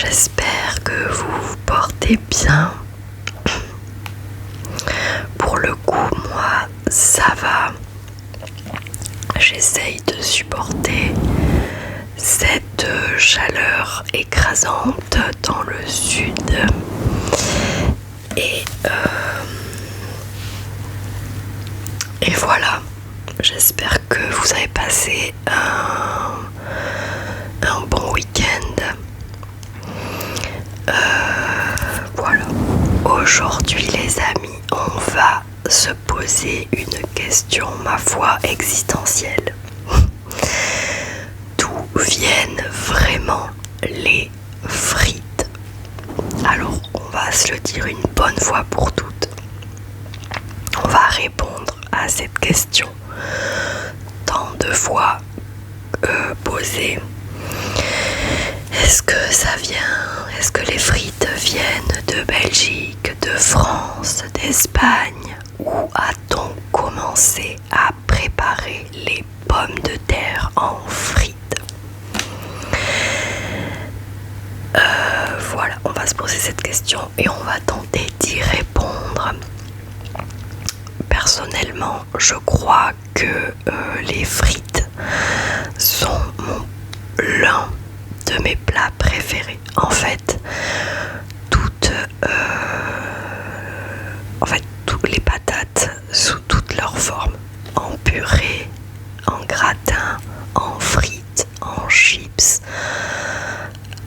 J'espère que vous vous portez bien. Pour le coup, moi, ça va. J'essaye de supporter cette chaleur écrasante dans le sud. Et voilà. J'espère que vous avez passé un bon week-end. Voilà. Aujourd'hui, les amis, on va se poser une question, ma foi, existentielle. D'où viennent vraiment les frites? Alors, on va se le dire une bonne fois pour toutes. On va répondre à cette question tant de fois posée. Est-ce que les frites viennent de Belgique, de France, d'Espagne? Où a-t-on commencé à préparer les pommes de terre en frites? Voilà, on va se poser cette question et on va tenter d'y répondre. Personnellement, je crois que les frites sont l'un de mes plats préférés. En fait, toutes les patates sous toutes leurs formes, en purée, en gratin, en frites, en chips,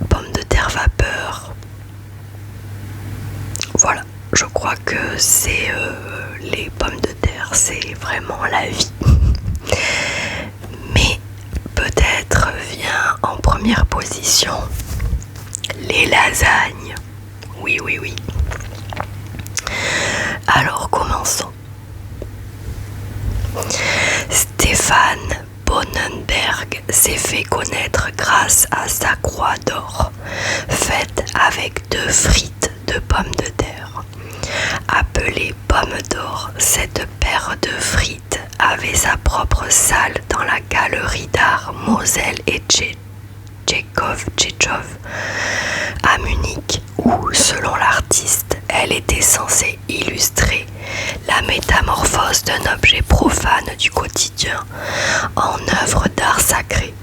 pommes de terre vapeur. Voilà, je crois que c'est les pommes de terre, c'est vraiment la vie. Mais peut-être vient en première position les lasagnes. Oui. Alors commençons. Stéphane Bonenberg s'est fait connaître grâce à sa croix d'or, faite avec 2 frites de pommes de terre. Appelée pomme d'or, cette paire de frites avait sa propre salle dans la galerie d'art Moselle et Tchekhov à Munich, où, selon l'artiste, elle était censée illustrer la métamorphose d'un objet profane du quotidien en œuvre d'art sacré.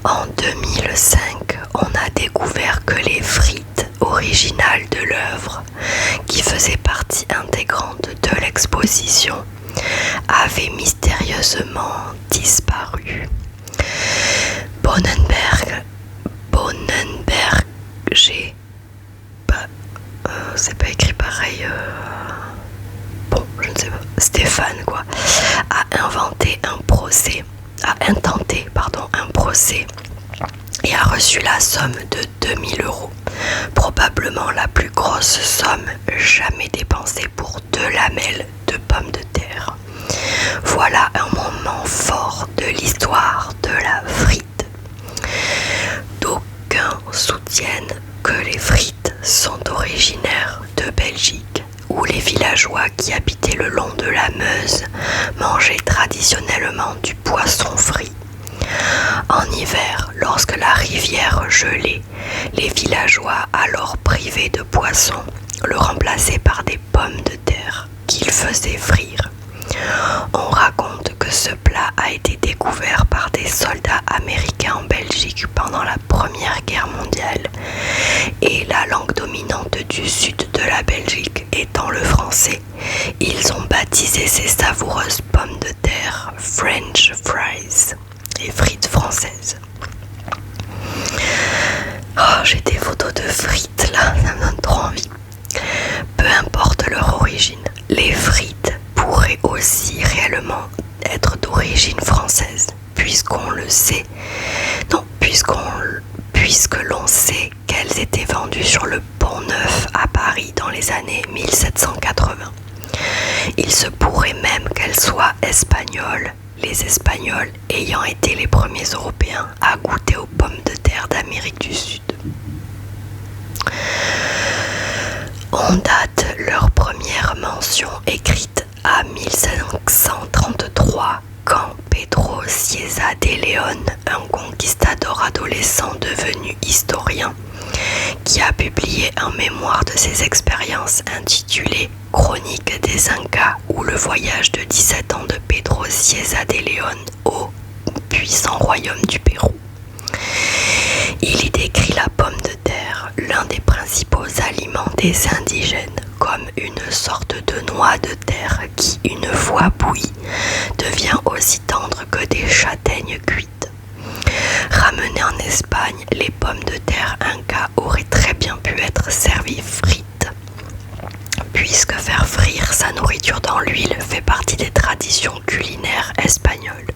En 2005, on a découvert que les frites originales de l'œuvre, qui faisaient partie intégrante de l'exposition, avaient mystérieusement disparu. C'est pas écrit pareil. Bon, je ne sais pas. Stéphane, a intenté un procès et a reçu la somme de 2000 €. Probablement la plus grosse somme jamais dépensée pour 2 lamelles de pommes de terre. Voilà un moment fort de l'histoire de la frite. D'aucuns soutiennent que les frites sont originaires de Belgique, où les villageois qui habitaient le long de la Meuse mangeaient traditionnellement du poisson frit. En hiver, lorsque la rivière gelait, les villageois alors privés de poisson le remplaçaient par des pommes de terre qu'ils faisaient frire. On raconte que ce plat a été découvert par des soldats américains en Belgique pendant la Première Guerre mondiale, et la langue dominante du sud de la Belgique étant le français, ils ont baptisé ces savoureuses pommes de terre French fries, les frites françaises. Oh, j'ai des photos de frites là, ça me donne trop envie. Peu importe leur origine, les frites pourraient aussi réellement être d'origine française, puisqu'on le sait. Non, puisque l'on sait qu'elles étaient vendues sur le Pont Neuf à Paris dans les années 1780. Il se pourrait même qu'elles soient espagnoles, les Espagnols ayant été les premiers Européens à goûter aux pommes de terre d'Amérique du Sud. On date leur première mention écrite à 1533, quand Pedro Cieza de León, un conquistador adolescent devenu historien, qui a publié un mémoire de ses expériences intitulé Chronique des Incas ou le voyage de 17 ans de Pedro Cieza de León au puissant royaume du Pérou. Il y décrit la pomme de terre, l'un des principaux aliments des indigènes, comme une sorte de noix de terre qui, une fois bouillie, devient aussi tendre que des châtaignes cuites. Ramenées en Espagne, les pommes de terre incas auraient très bien pu être servies frites, puisque faire frire sa nourriture dans l'huile fait partie des traditions culinaires espagnoles.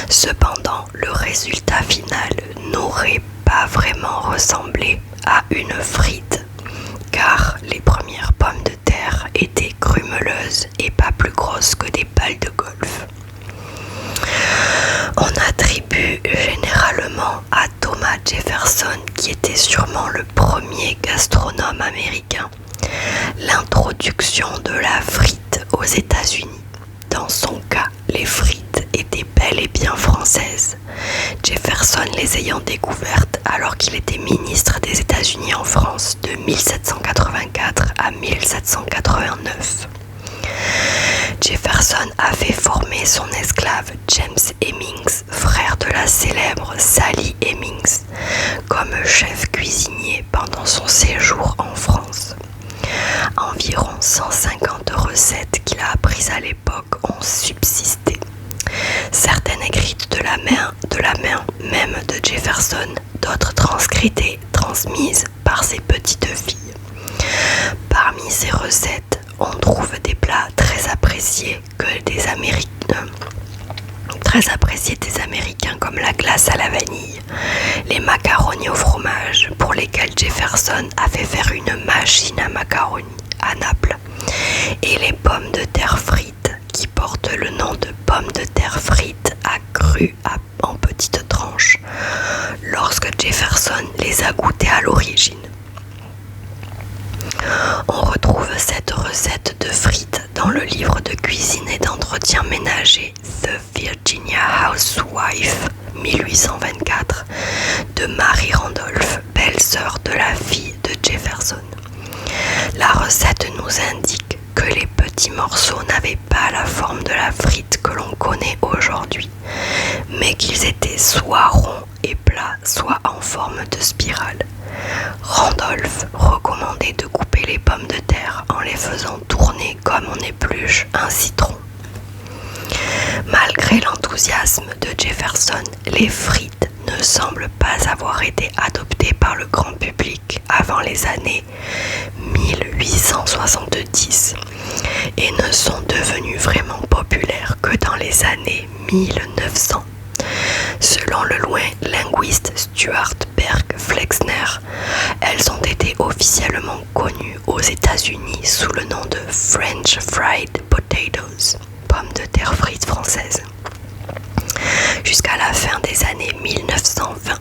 Cependant, le résultat final n'aurait pas vraiment ressemblé à une frite, car les premières pommes de terre étaient grumeleuses et pas plus grosses que des balles de golf. On attribue généralement à Thomas Jefferson, qui était sûrement le premier gastronome américain, l'introduction de la frite aux États-Unis. Dans son cas, les frites étaient bel et bien françaises, Jefferson les ayant découvertes alors qu'il était ministre des États-Unis en France de 1784 à 1789. Jefferson a fait former son esclave James Hemings, frère de la célèbre Sally Hemings, comme chef cuisinier pendant son séjour en France. Environ 150 recettes qu'il a apprises à l'époque ont subsisté. Certaines écrites de la main même de Jefferson, d'autres transcrites et transmises par ses petites filles. Parmi ces recettes, on trouve des plats très appréciés des Américains comme la glace à la vanille, les macaronis au fromage pour lesquels Jefferson a fait faire une machine à macaroni à Naples, et les pommes de terre frites qui portent le nom de pommes de terre frites à cru en petites tranches lorsque Jefferson les a goûtées à l'origine. On retrouve cette recette de frites dans le livre de cuisine et d'entretien ménager The Virginia Housewife 1824 de Mary Randolph, belle-sœur de la fille de Jefferson. La recette nous indique que les petits morceaux n'avaient pas la forme de la frite que l'on connaît aujourd'hui, mais qu'ils étaient soit ronds et plats, soit en forme de spirale. Randolph recommandait de couper les pommes de terre en les faisant tourner comme on épluche un citron. Malgré l'enthousiasme de Jefferson, les frites ne semblent pas avoir été adoptées par le grand public avant les années 1870 et ne sont devenues vraiment populaires que dans les années 1900. Selon le linguiste Stuart Berg Flexner, elles ont été officiellement connues aux États-Unis sous le nom de French Fried Potatoes, pommes de terre frites françaises, jusqu'à la fin des années 1920.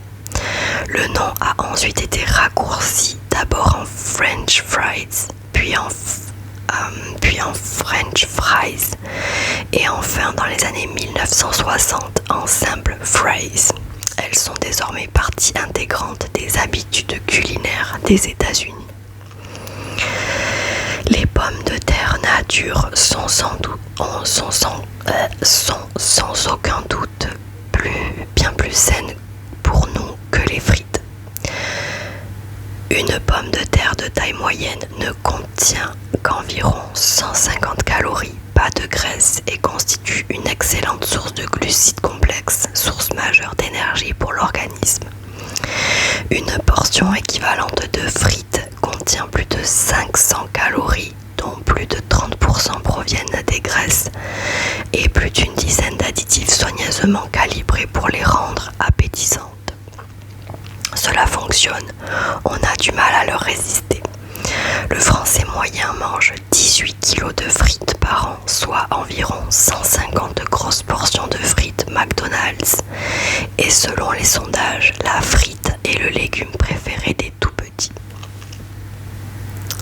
Le nom a ensuite été raccourci d'abord en French Fries, puis en French Fries, et enfin dans les années 1960 en simple fries. Elles sont désormais partie intégrante des habitudes culinaires des États-Unis. Les pommes de terre nature sont sans aucun doute bien plus saines pour nous que les frites. Une pomme de terre de taille moyenne ne contient qu'environ 150 calories, pas de graisse, et constitue une excellente source de glucides complexes, source majeure d'énergie pour l'organisme. Une portion équivalente de frites contient plus de 500 calories, dont plus de 30% proviennent des graisses, et plus d'une dizaine d'additifs soigneusement calibrés pour les rendre appétissantes. Cela fonctionne, on a du mal à leur résister. Le Français moyen mange 18 kg de frites par an, soit environ 150 grosses portions de frites McDonald's. Et selon les sondages, la frite est le légume préféré des tout petits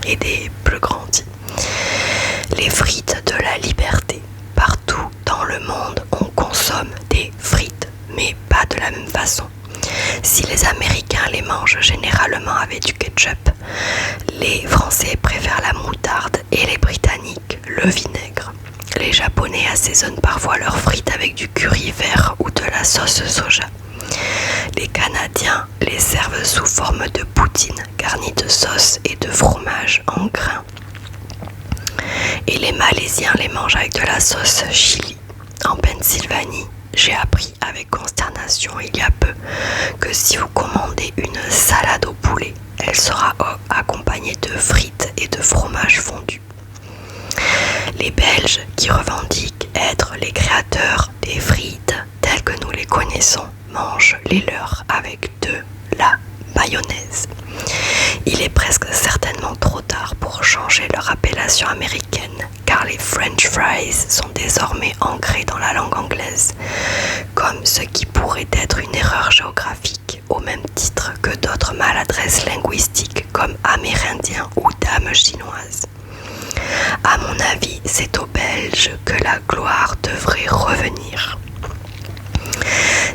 et des plus grandis. Les frites de la liberté. Partout dans le monde, on consomme des frites, mais pas de la même façon. Si les Américains les mangent généralement avec du ketchup, les Français préfèrent la moutarde et les Britanniques le vinaigre. Les Japonais assaisonnent parfois leurs frites avec du curry vert ou de la sauce soja. Les Canadiens les servent sous forme de poutine garnie de sauce et de fromage en grains. Et les Malaisiens les mangent avec de la sauce chili. En Pennsylvanie, j'ai appris avec consternation il y a peu que si vous commandez une salade au poulet, elle sera accompagnée de frites et de fromage fondu. Les Belges, qui revendiquent être les créateurs des frites telles que nous les connaissons, mangent les leurs avec de la mayonnaise. Il est presque certainement trop tard pour changer leur appellation américaine, car les French fries sont désormais ancrés dans la langue anglaise, comme ce qui pourrait être une erreur géographique, au même titre que d'autres maladresses linguistiques comme amérindien ou dame chinoise. À mon avis, c'est aux Belges que la gloire devrait revenir.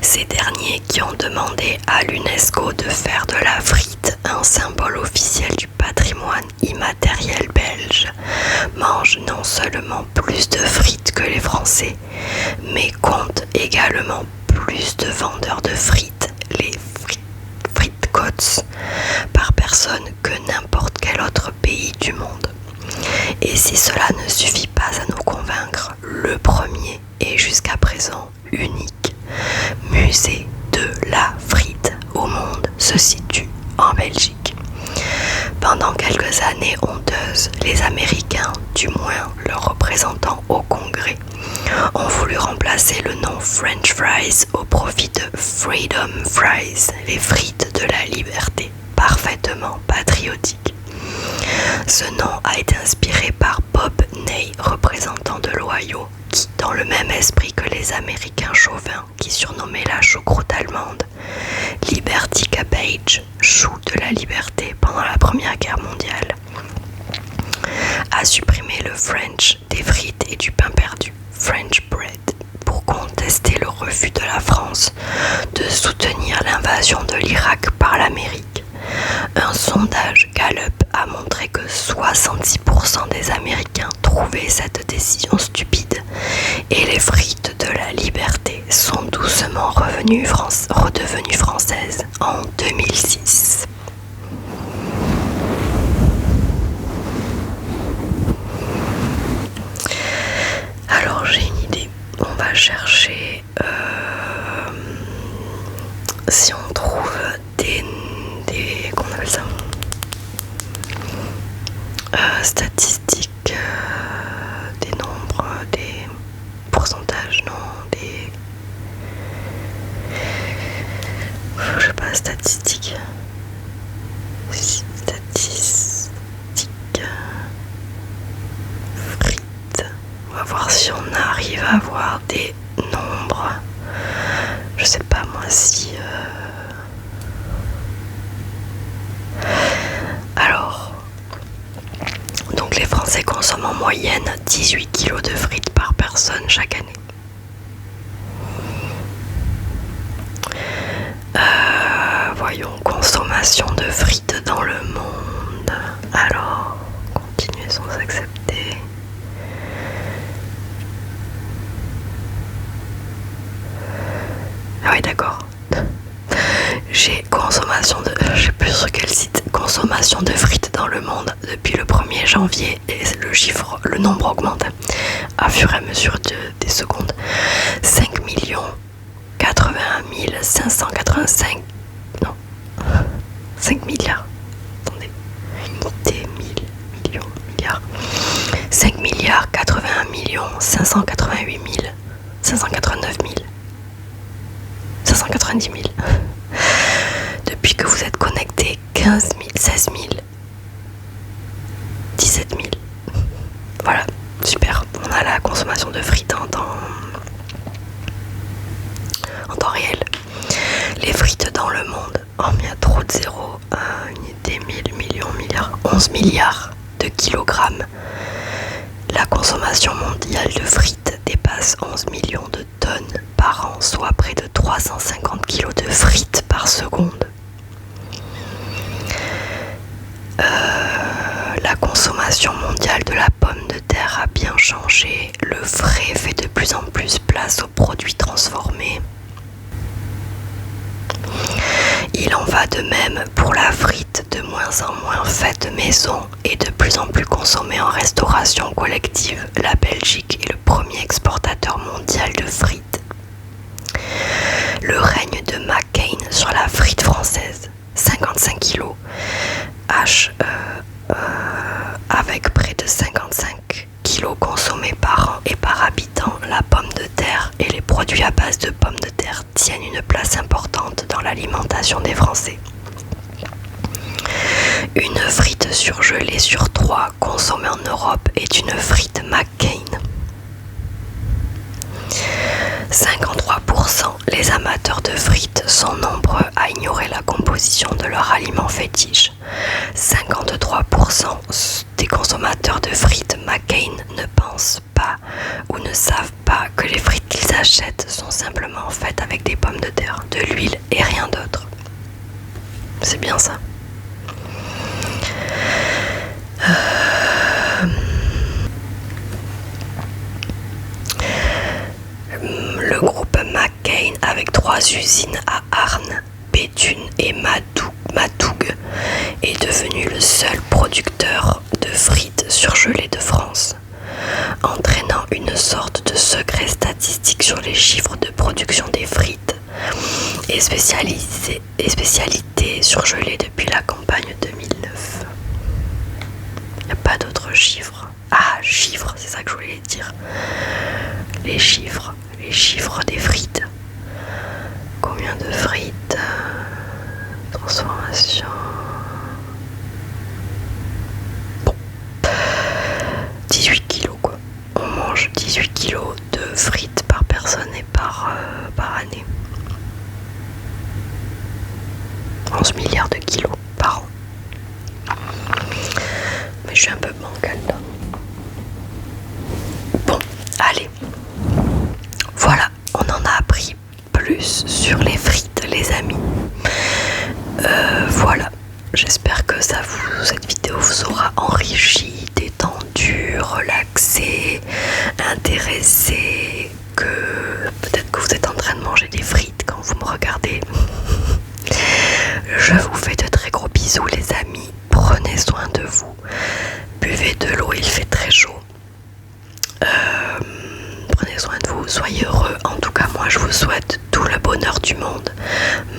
Ces derniers, qui ont demandé à l'UNESCO de faire de la frite un symbole officiel du patrimoine immatériel belge, mangent non seulement plus de frites que les Français, mais comptent également plus de vendeurs de frites, les frites Cots, par personne que n'importe quel autre pays du monde. Et si cela ne suffit pas à nous convaincre, le premier et jusqu'à présent unique musée de la frite au monde se situe en Belgique. Pendant quelques années honteuses, les Américains, du moins leurs représentants au Congrès, ont voulu remplacer le nom French fries au profit de Freedom Fries, les frites de la liberté, parfaitement patriotiques. Ce nom a été inspiré par Bob Ney, représentant de l'Ohio, qui, dans le même esprit que les Américains chauvins qui surnommaient la choucroute allemande Liberty Cabbage, chou de la liberté pendant la Première Guerre mondiale, a supprimé le French des frites et du pain perdu, French bread, pour contester le refus de la France de soutenir l'invasion de l'Irak par l'Amérique. Un sondage Gallup a montré que 66% des Américains trouvaient cette décision stupide et les frites de la liberté sont doucement redevenues françaises en 2006. Alors j'ai une idée, on va chercher si on trouve des qu'on appelle ça statistiques, des nombres, des pourcentages, non, des je sais pas, statistiques frites. On va voir si on arrive à avoir des nombres. Je sais pas moi si alors, donc les Français consomment en moyenne 18 kg de frites par personne chaque année. Voyons, consommation de frites dans le monde. Alors, continuer sans accepter. Ah oui, d'accord. J'ai consommation de... je sais plus sur quel site. Consommation de frites dans le monde depuis le 1er janvier et le nombre augmente à fur et à mesure des secondes. 5 81 585... Non. 5 milliards. Attendez. Unité, 1000, millions, milliards. 5 milliards 81 millions 588 000 589 000 590 000. Depuis que vous êtes connecté, 15 000, 16 000, 17 000. Voilà, super. On a la consommation de frites en temps réel. Les frites dans le monde. Oh, mais il y a trop de zéros. Unité, 1000, millions, milliards. 11 milliards de kilogrammes. La consommation mondiale de frites dépasse 11 millions de tonnes par an, soit près de 350 kilos de frites par seconde. Il en va de même pour la frite, de moins en moins faite maison et de plus en plus consommée en restauration collective. La Belgique est le premier exportateur mondial de frites. Le règne de McCain sur la frite française, 55 kg, avec près de 55 kg consommés par an et par habitant. La pomme de terre et les produits à base de pommes de terre tiennent une place importante dans l'alimentation des Français. Une frite surgelée sur 3 consommée en Europe est une frite McCain. 53%. Les amateurs de frites sont nombreux à ignorer la composition de leur aliment fétiche. 53% des consommateurs de frites McCain ne pensent pas ou ne savent pas que les frites qu'ils achètent sont simplement faites avec des pommes de terre, de l'huile et rien d'autre. C'est bien ça. Le groupe McCain, avec 3 usines à Arnes, Béthune et Matoug, est devenu le seul producteur de frites surgelées de France, entraînant une sorte de secret statistique sur les chiffres de production des frites et spécialité surgelées depuis la campagne 2009. Il n'y a pas d'autres chiffres. Ah, chiffres, c'est ça que je voulais dire. Les chiffres des frites. Combien de frites? Transformation. Bon. 18 kilos quoi. On mange 18 kilos de frites par personne et par année. 11 milliards de kilos par an. Mais je suis un peu bancale là. Bon, allez. Voilà, on en a appris plus sur les frites, les amis. Voilà, j'espère que cette vidéo vous aura enrichi, détendu, relaxé, intéressé, que peut-être que vous êtes en train de manger des frites quand vous me regardez. Je vous fais de très gros bisous les amis, prenez soin de vous, buvez de l'eau, il fait très chaud. Prenez soin de vous, soyez heureux. En tout cas, moi je vous souhaite tout le bonheur du monde.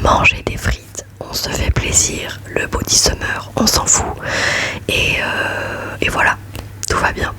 Mangez des frites, on se fait plaisir. Le body summer, on s'en fout. Et voilà, tout va bien.